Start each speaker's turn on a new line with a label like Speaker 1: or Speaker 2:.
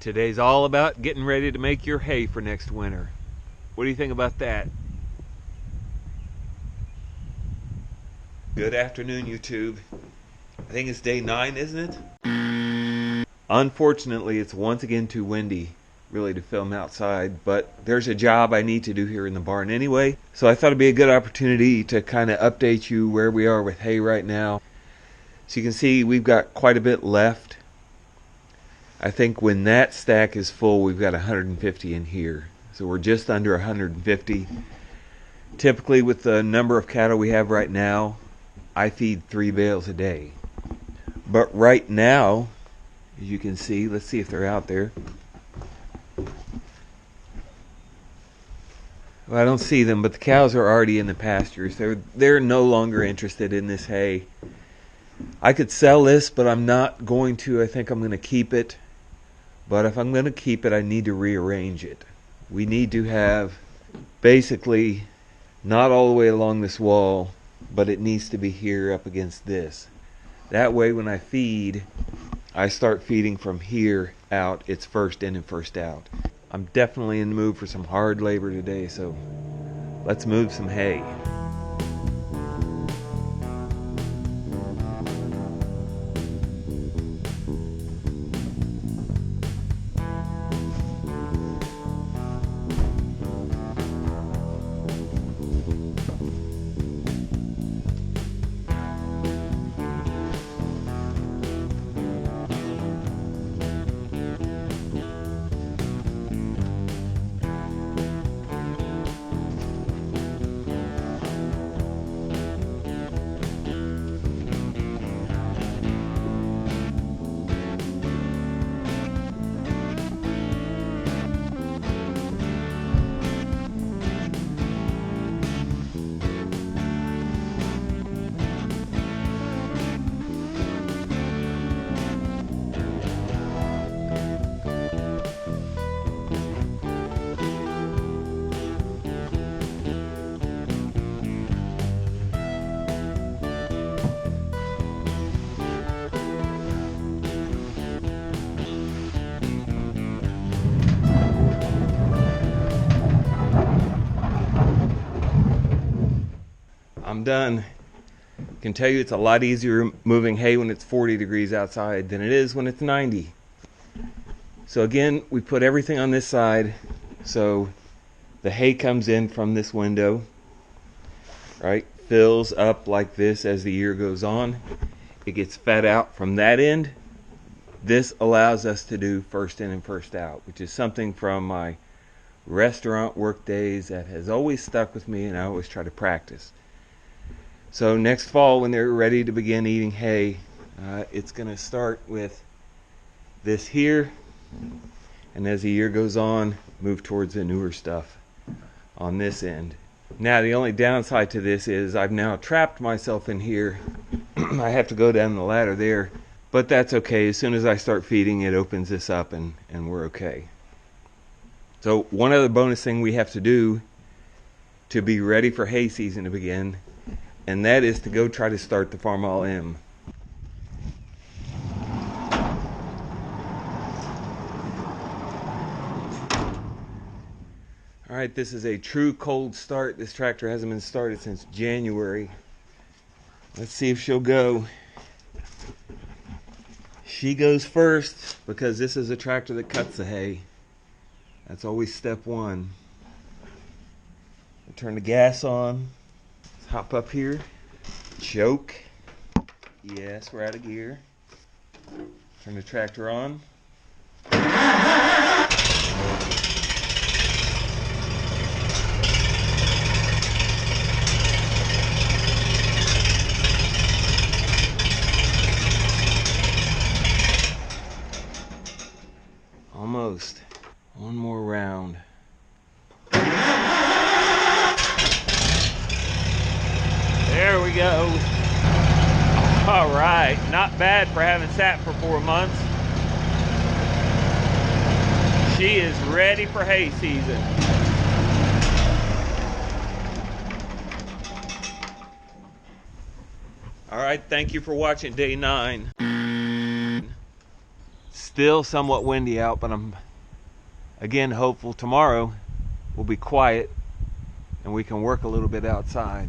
Speaker 1: Today's all about getting ready to make your hay for next winter. What do you think about that? Good afternoon, YouTube. I think it's day 9, isn't it? Unfortunately, it's once again too windy, really, to film outside, but there's a job I need to do here in the barn anyway, so I thought it'd be a good opportunity to kind of update you where we are with hay right now. So you can see we've got quite a bit left. I think when that stack is full, we've got 150 in here. So we're just under 150. Typically, with the number of cattle we have right now, I feed 3 bales a day. But right now, as you can see, let's see if they're out there. Well, I don't see them, but the cows are already in the pastures. They're no longer interested in this hay. I could sell this, but I'm not going to. I think I'm going to keep it. But if I'm going to keep it, I need to rearrange it. We need to have basically not all the way along this wall, but it needs to be here up against this. That way when I feed, I start feeding from here out. It's first in and first out. I'm definitely in the mood for some hard labor today, so let's move some hay. I'm done. I can tell you it's a lot easier moving hay when it's 40 degrees outside than it is when it's 90. So again, we put everything on this side, so the hay comes in from this window, right? Fills up like this as the year goes on. It gets fed out from that end. This allows us to do first in and first out, which is something from my restaurant work days that has always stuck with me, and I always try to practice. So next fall, when they're ready to begin eating hay, it's going to start with this here, and as the year goes on, move towards the newer stuff on this end. Now, the only downside to this is I've now trapped myself in here. I have to go down the ladder there, but that's okay. As soon as I start feeding, it opens this up, and we're okay. So one other bonus thing we have to do to be ready for hay season to begin, and that is to go try to start the Farmall M. Alright, this is a true cold start. This tractor hasn't been started since January. Let's see if she'll go. She goes first because this is a tractor that cuts the hay. That's always step one. I'll turn the gas on. Hop up here, choke, yes, we're out of gear, turn the tractor on, almost, one more round. There we go. All right, not bad for having sat for 4 months. She is ready for hay season. All right, thank you for watching day 9. Still somewhat windy out, but I'm again hopeful tomorrow will be quiet and we can work a little bit outside.